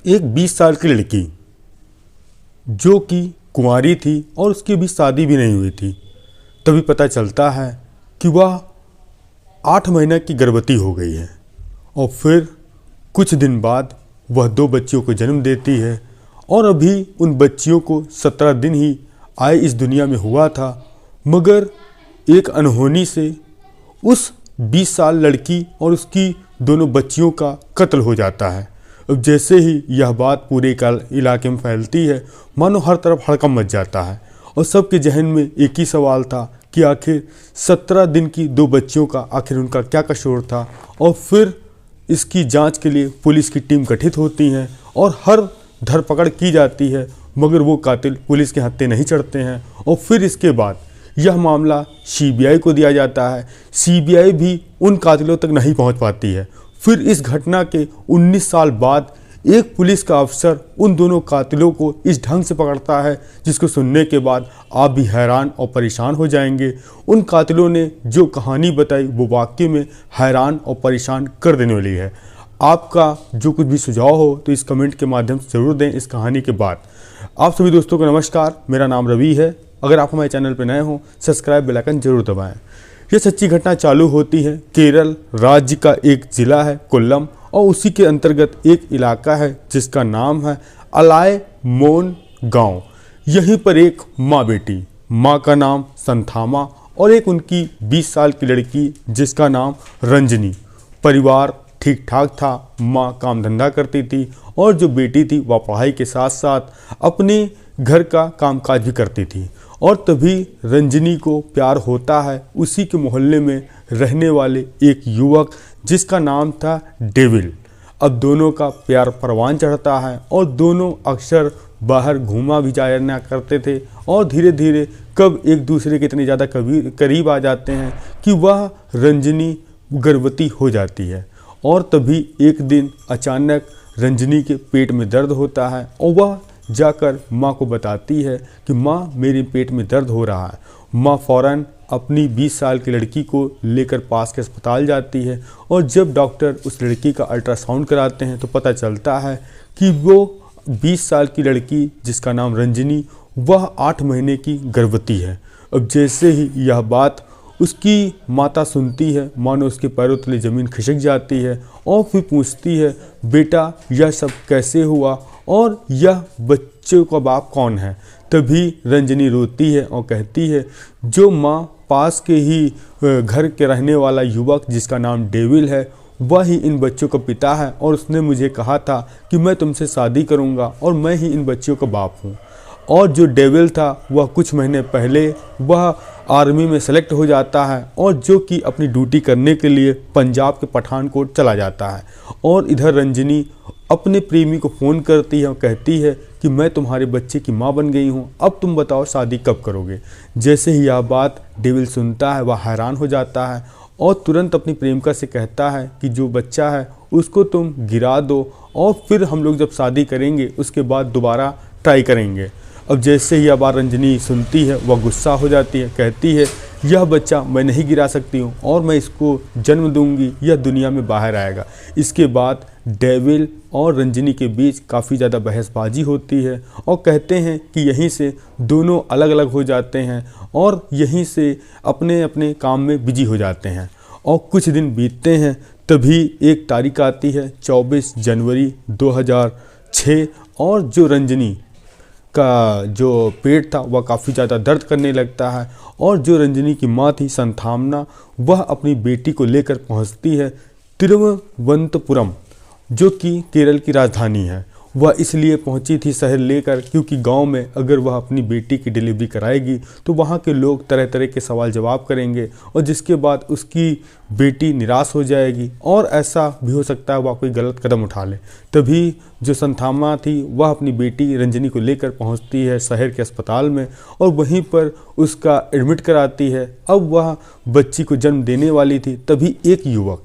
एक 20 साल की लड़की जो कि कुंवारी थी और उसकी अभी शादी भी नहीं हुई थी, तभी पता चलता है कि वह 8 महीने की गर्भवती हो गई है। और फिर कुछ दिन बाद वह 2 बच्चियों को जन्म देती है और अभी उन बच्चियों को 17 दिन ही आए इस दुनिया में हुआ था, मगर एक अनहोनी से उस 20 साल लड़की और उसकी दोनों बच्चियों का कत्ल हो जाता है। अब जैसे ही यह बात पूरे इलाके में फैलती है, मानो हर तरफ हड़कंप मच जाता है और सबके जहन में एक ही सवाल था कि आखिर 17 दिन की 2 बच्चियों का आखिर उनका क्या कसूर था। और फिर इसकी जांच के लिए पुलिस की टीम गठित होती है और हर धरपकड़ की जाती है, मगर वो कातिल पुलिस के हत्थे नहीं चढ़ते हैं। और फिर इसके बाद यह मामला सीबीआई को दिया जाता है। सीबीआई भी उन कातिलों तक नहीं पहुंच पाती है। फिर इस घटना के 19 साल बाद एक पुलिस का अफसर उन दोनों कातिलों को इस ढंग से पकड़ता है जिसको सुनने के बाद आप भी हैरान और परेशान हो जाएंगे। उन कातिलों ने जो कहानी बताई वो वाकई में हैरान और परेशान कर देने वाली है। आपका जो कुछ भी सुझाव हो तो इस कमेंट के माध्यम से ज़रूर दें। इस कहानी के बाद आप सभी दोस्तों को नमस्कार, मेरा नाम रवि है। अगर आप हमारे चैनल पर नए हों, सब्सक्राइब बेल आइकन जरूर दबाएं। यह सच्ची घटना चालू होती है केरल राज्य का एक ज़िला है कोल्लम, और उसी के अंतर्गत एक इलाका है जिसका नाम है अलाय मोन गांव। यहीं पर एक माँ बेटी, माँ का नाम संथामा और एक उनकी 20 साल की लड़की जिसका नाम रंजनी। परिवार ठीक ठाक था, माँ काम धंधा करती थी और जो बेटी थी वह पढ़ाई के साथ साथ अपने घर का कामकाज भी करती थी। और तभी रंजनी को प्यार होता है उसी के मोहल्ले में रहने वाले एक युवक जिसका नाम था डेविल। अब दोनों का प्यार परवान चढ़ता है और दोनों अक्सर बाहर घूमा भी जाया करते थे और धीरे धीरे कब एक दूसरे के इतने ज़्यादा करीब आ जाते हैं कि वह रंजनी गर्भवती हो जाती है। और तभी एक दिन अचानक रंजनी के पेट में दर्द होता है और वह जाकर माँ को बताती है कि माँ मेरे पेट में दर्द हो रहा है। माँ फ़ौरन अपनी 20 साल की लड़की को लेकर पास के अस्पताल जाती है और जब डॉक्टर उस लड़की का अल्ट्रासाउंड कराते हैं तो पता चलता है कि वो 20 साल की लड़की जिसका नाम रंजनी वह 8 महीने की गर्भवती है। अब जैसे ही यह बात उसकी माता सुनती है, मानो उसके पैरों तले ज़मीन खिसक जाती है और फिर पूछती है, बेटा यह सब कैसे हुआ और यह बच्चों का बाप कौन है। तभी रंजनी रोती है और कहती है, जो माँ पास के ही घर के रहने वाला युवक जिसका नाम डेविल है वह ही इन बच्चों का पिता है और उसने मुझे कहा था कि मैं तुमसे शादी करूँगा और मैं ही इन बच्चों का बाप हूँ। और जो डेविल था वह कुछ महीने पहले वह आर्मी में सेलेक्ट हो जाता है और जो कि अपनी ड्यूटी करने के लिए पंजाब के पठानकोट चला जाता है। और इधर रंजनी अपने प्रेमी को फ़ोन करती है और कहती है कि मैं तुम्हारे बच्चे की माँ बन गई हूँ, अब तुम बताओ शादी कब करोगे। जैसे ही यह बात डेविल सुनता है वह हैरान हो जाता है और तुरंत अपनी प्रेमिका से कहता है कि जो बच्चा है उसको तुम गिरा दो और फिर हम लोग जब शादी करेंगे उसके बाद दोबारा ट्राई करेंगे। अब जैसे ही यह बात रंजनी सुनती है वह गुस्सा हो जाती है, कहती है यह बच्चा मैं नहीं गिरा सकती हूँ और मैं इसको जन्म दूंगी, यह दुनिया में बाहर आएगा। इसके बाद डेविल और रंजनी के बीच काफ़ी ज़्यादा बहसबाजी होती है और कहते हैं कि यहीं से दोनों अलग अलग हो जाते हैं और यहीं से अपने अपने काम में बिजी हो जाते हैं। और कुछ दिन बीतते हैं, तभी एक तारीख आती है 24 जनवरी 2006 और जो रंजनी का जो पेट था वह काफ़ी ज़्यादा दर्द करने लगता है और जो रंजनी की माँ थी संथामना वह अपनी बेटी को लेकर पहुंचती है तिरुवनंतपुरम जो कि केरल की राजधानी है। वह इसलिए पहुंची थी शहर लेकर क्योंकि गांव में अगर वह अपनी बेटी की डिलीवरी कराएगी तो वहां के लोग तरह तरह के सवाल जवाब करेंगे और जिसके बाद उसकी बेटी निराश हो जाएगी और ऐसा भी हो सकता है वह कोई गलत कदम उठा ले। तभी जो संथामा थी वह अपनी बेटी रंजनी को लेकर पहुंचती है शहर के अस्पताल में और वहीं पर उसका एडमिट कराती है। अब वह बच्ची को जन्म देने वाली थी, तभी एक युवक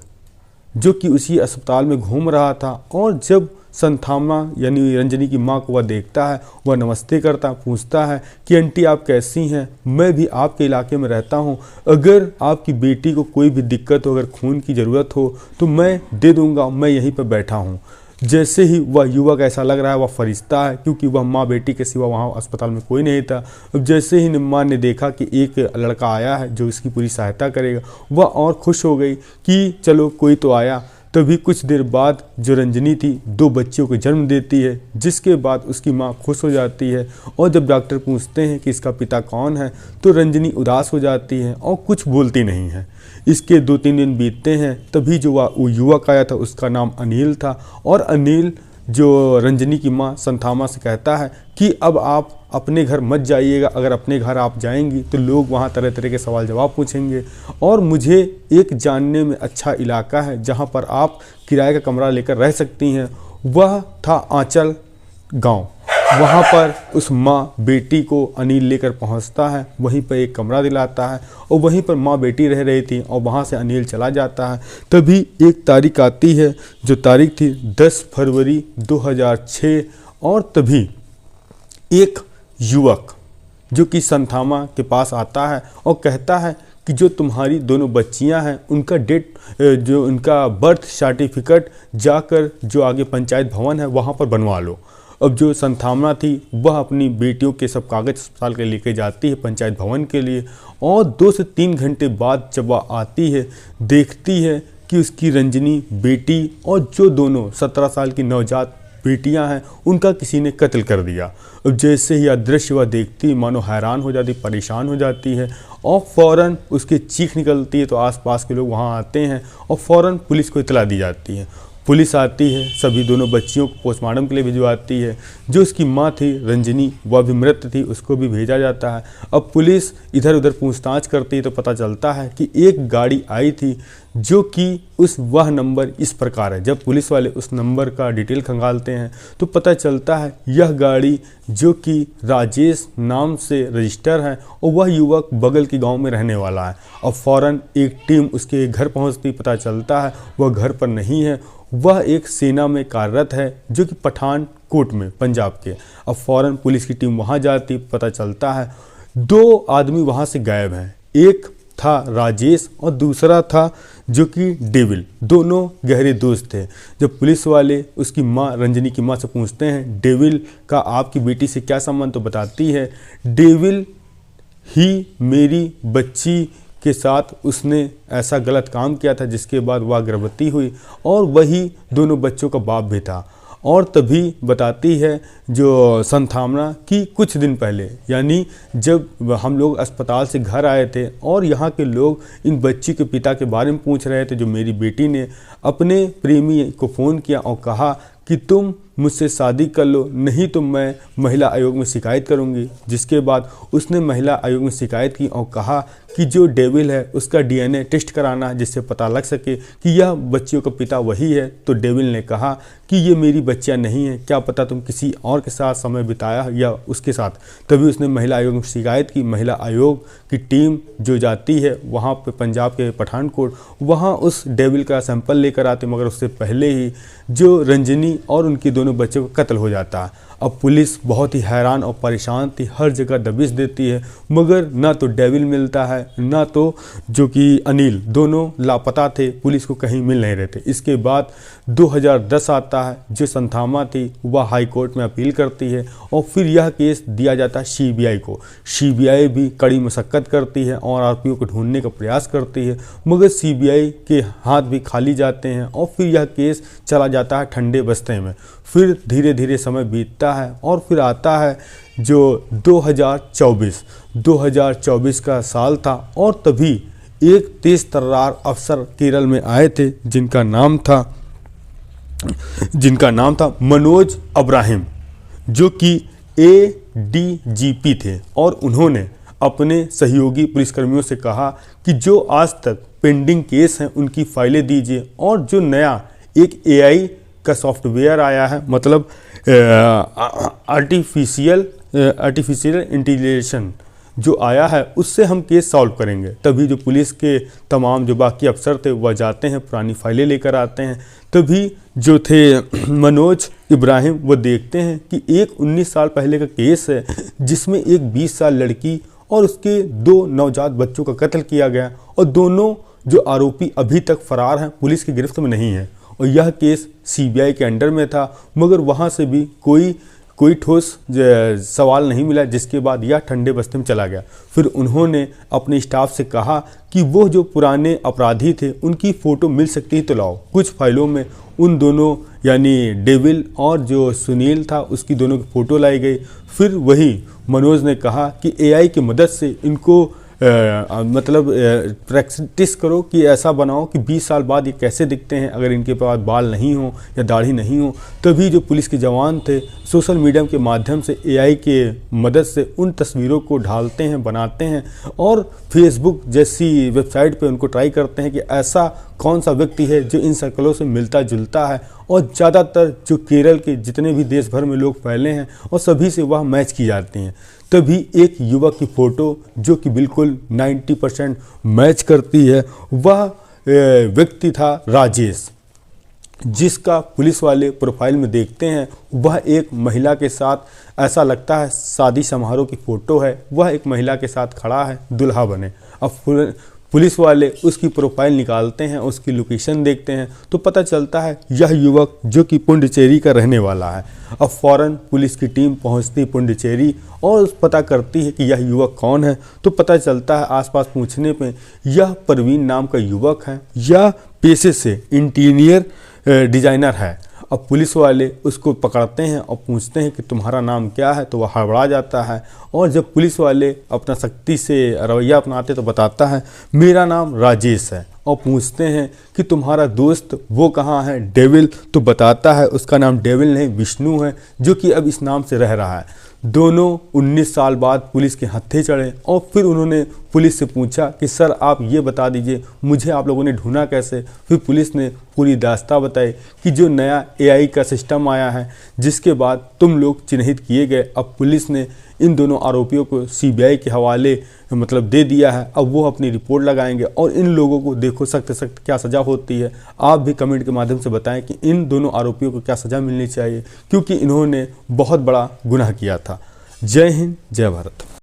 जो कि उसी अस्पताल में घूम रहा था और जब संथामा यानी रंजनी की माँ को वह देखता है, वह नमस्ते करता, पूछता है कि आंटी आप कैसी हैं, मैं भी आपके इलाके में रहता हूँ, अगर आपकी बेटी को कोई भी दिक्कत हो, अगर खून की ज़रूरत हो तो मैं दे दूँगा, मैं यहीं पर बैठा हूँ। जैसे ही वह युवक, ऐसा लग रहा है वह फरिश्ता है, क्योंकि वह माँ बेटी के सिवा वहाँ अस्पताल में कोई नहीं था। अब जैसे ही माँ ने देखा कि एक लड़का आया है जो इसकी पूरी सहायता करेगा, वह और खुश हो गई कि चलो कोई तो आया। तभी कुछ देर बाद जो रंजनी थी 2 बच्चियों को जन्म देती है, जिसके बाद उसकी माँ खुश हो जाती है। और जब डॉक्टर पूछते हैं कि इसका पिता कौन है, तो रंजनी उदास हो जाती है और कुछ बोलती नहीं है। इसके 2-3 दिन बीतते हैं, तभी जो वो युवक आया था उसका नाम अनिल था। और अनिल जो रंजनी की माँ संथामा से कहता है कि अब आप अपने घर मत जाइएगा, अगर अपने घर आप जाएंगी तो लोग वहाँ तरह तरह के सवाल जवाब पूछेंगे, और मुझे एक जानने में अच्छा इलाका है जहाँ पर आप किराए का कमरा लेकर रह सकती हैं। वह था आंचल गांव। वहाँ पर उस माँ बेटी को अनिल लेकर पहुँचता है, वहीं पर एक कमरा दिलाता है और वहीं पर माँ बेटी रह रही थी, और वहाँ से अनिल चला जाता है। तभी एक तारीख आती है, जो तारीख थी 10 फरवरी 2006, और तभी एक युवक जो कि संथामा के पास आता है और कहता है कि जो तुम्हारी दोनों बच्चियां हैं उनका जो उनका बर्थ सर्टिफिकेट जाकर जो आगे पंचायत भवन है वहाँ पर बनवा लो। अब जो संथामा थी वह अपनी बेटियों के सब कागज अस्पताल के लेके जाती है पंचायत भवन के लिए, और 2 से 3 घंटे बाद जब वह आती है, देखती है कि उसकी रंजनी बेटी और जो दोनों 17 साल की नवजात बेटियां हैं उनका किसी ने कत्ल कर दिया। अब जैसे ही अदृश्य वह देखती, मानो हैरान हो जाती, परेशान हो जाती है, और फ़ौरन उसकी चीख निकलती है। तो आसपास के लोग वहां आते हैं और फ़ौरन पुलिस को इतला दी जाती है। पुलिस आती है, सभी दोनों बच्चियों को पोस्टमार्टम के लिए भिजवाती है। जो उसकी माँ थी रंजनी, वह भी मृत थी, उसको भी भेजा जाता है। अब पुलिस इधर उधर पूछताछ करती है तो पता चलता है कि एक गाड़ी आई थी जो कि वह नंबर इस प्रकार है। जब पुलिस वाले उस नंबर का डिटेल खंगालते हैं तो पता चलता है यह गाड़ी जो कि राजेश नाम से रजिस्टर है, और वह युवक बगल के गांव में रहने वाला है। अब फ़ौरन एक टीम उसके घर पहुंचती, पता चलता है वह घर पर नहीं है, वह एक सेना में कार्यरत है जो कि पठानकोट में, पंजाब के। अब फ़ौरन पुलिस की टीम वहां जाती, पता चलता है 2 आदमी वहां से गायब हैं। एक था राजेश और दूसरा था जो कि डेविल। दोनों गहरे दोस्त थे। जब पुलिस वाले उसकी माँ, रंजनी की माँ से पूछते हैं डेविल का आपकी बेटी से क्या संबंध, तो बताती है डेविल ही मेरी बच्ची के साथ उसने ऐसा गलत काम किया था जिसके बाद वह गर्भवती हुई, और वही दोनों बच्चों का बाप भी था। और तभी बताती है जो संथामा कि कुछ दिन पहले, यानी जब हम लोग अस्पताल से घर आए थे और यहाँ के लोग इन बच्ची के पिता के बारे में पूछ रहे थे, जो मेरी बेटी ने अपने प्रेमी को फ़ोन किया और कहा कि तुम मुझसे शादी कर लो, नहीं तो मैं महिला आयोग में शिकायत करूंगी। जिसके बाद उसने महिला आयोग में शिकायत की और कहा कि जो डेविल है उसका डीएनए टेस्ट कराना, जिससे पता लग सके कि यह बच्चियों का पिता वही है। तो डेविल ने कहा कि ये मेरी बच्चियां नहीं है, क्या पता तुम किसी और के साथ समय बिताया या उसके साथ। तभी उसने महिला आयोग में शिकायत की। महिला आयोग की टीम जो जाती है वहाँ पे पंजाब के पठानकोट, वहाँ उस डेविल का सैंपल लेकर आते, मगर उससे पहले ही जो रंजनी और उनकी दोनों बच्चों का कत्ल हो जाता है। अब पुलिस बहुत ही हैरान और परेशान थी, हर जगह दबिश देती है, मगर ना तो डेविल मिलता है ना तो जो कि अनिल, दोनों लापता थे, पुलिस को कहीं मिल नहीं रहे थे। इसके बाद 2010 आता है, जो संथामा थी वह हाई कोर्ट में अपील करती है और फिर यह केस दिया जाता है सीबीआई को। सीबीआई भी कड़ी मशक्कत करती है और आरोपियों को ढूंढने का प्रयास करती है, मगर सीबीआई के हाथ भी खाली जाते हैं और फिर यह केस चला जाता है ठंडे बस्ते में। फिर धीरे धीरे समय बीतता है और फिर आता है जो 2024 का साल था, और तभी एक तेज तर्रार अफसर केरल में आए थे जिनका नाम था मनोज अब्राहिम, जो कि एडीजीपी थे। और उन्होंने अपने सहयोगी पुलिसकर्मियों से कहा कि जो आज तक पेंडिंग केस हैं उनकी फाइलें दीजिए, और जो नया एक एआई का सॉफ्टवेयर आया है, मतलब आर्टिफिशियल इंटेलिजेंस जो आया है, उससे हम केस सॉल्व करेंगे। तभी जो पुलिस के तमाम जो बाकी अफसर थे वह जाते हैं, पुरानी फाइलें लेकर आते हैं। तभी जो थे मनोज इब्राहिम, वो देखते हैं कि एक 19 साल पहले का केस है जिसमें एक 20 साल लड़की और उसके 2 नवजात बच्चों का कत्ल किया गया, और दोनों जो आरोपी अभी तक फरार हैं, पुलिस की गिरफ्त में नहीं है। और यह केस सीबीआई के अंडर में था, मगर वहाँ से भी कोई ठोस सवाल नहीं मिला, जिसके बाद यह ठंडे बस्ते में चला गया। फिर उन्होंने अपने स्टाफ से कहा कि वो जो पुराने अपराधी थे उनकी फ़ोटो मिल सकती है तो लाओ। कुछ फाइलों में उन दोनों यानी डेविल और जो सुनील था उसकी दोनों की फ़ोटो लाई गई। फिर वही मनोज ने कहा कि एआई की मदद से इनको प्रैक्टिस करो कि ऐसा बनाओ कि 20 साल बाद ये कैसे दिखते हैं अगर इनके पास बाल नहीं हो या दाढ़ी नहीं हो। तभी जो पुलिस के जवान थे सोशल मीडिया के माध्यम से एआई के मदद से उन तस्वीरों को ढालते हैं, बनाते हैं और फेसबुक जैसी वेबसाइट पे उनको ट्राई करते हैं कि ऐसा कौन सा व्यक्ति है जो इन शक्लों से मिलता जुलता है। और ज़्यादातर जो केरल के जितने भी देश भर में लोग फैले हैं और सभी से वह मैच की जाती हैं। तभी एक युवक की फ़ोटो जो कि बिल्कुल 90% मैच करती है, वह व्यक्ति था राजेश, जिसका पुलिस वाले प्रोफाइल में देखते हैं वह एक महिला के साथ, ऐसा लगता है शादी समारोह की फ़ोटो है, वह एक महिला के साथ खड़ा है दुल्हा बने। अब पुलिस वाले उसकी प्रोफाइल निकालते हैं, उसकी लोकेशन देखते हैं तो पता चलता है यह युवक जो कि पुडुचेरी का रहने वाला है। अब फ़ौरन पुलिस की टीम पहुंचती पुडुचेरी और पता करती है कि यह युवक कौन है। तो पता चलता है आसपास पूछने पे यह प्रवीण नाम का युवक है, यह पेशे से इंटीरियर डिज़ाइनर है। अब पुलिस वाले उसको पकड़ते हैं और पूछते हैं कि तुम्हारा नाम क्या है, तो वह हड़बड़ा जाता है। और जब पुलिस वाले अपना सख्ती से रवैया अपनाते तो बताता है मेरा नाम राजेश है। और पूछते हैं कि तुम्हारा दोस्त वो कहाँ है, डेविल, तो बताता है उसका नाम डेविल नहीं विष्णु है, जो कि अब इस नाम से रह रहा है। दोनों 19 साल बाद पुलिस के हत्थे चढ़े और फिर उन्होंने पुलिस से पूछा कि सर आप ये बता दीजिए मुझे आप लोगों ने ढूंढा कैसे। फिर पुलिस ने पूरी दास्तां बताई कि जो नया एआई का सिस्टम आया है जिसके बाद तुम लोग चिन्हित किए गए। अब पुलिस ने इन दोनों आरोपियों को सीबीआई के हवाले दे दिया है। अब वो अपनी रिपोर्ट लगाएंगे और इन लोगों को देखो सख्त सख्त क्या सज़ा होती है। आप भी कमेंट के माध्यम से बताएं कि इन दोनों आरोपियों को क्या सज़ा मिलनी चाहिए, क्योंकि इन्होंने बहुत बड़ा गुनाह किया था। जय हिंद, जय भारत।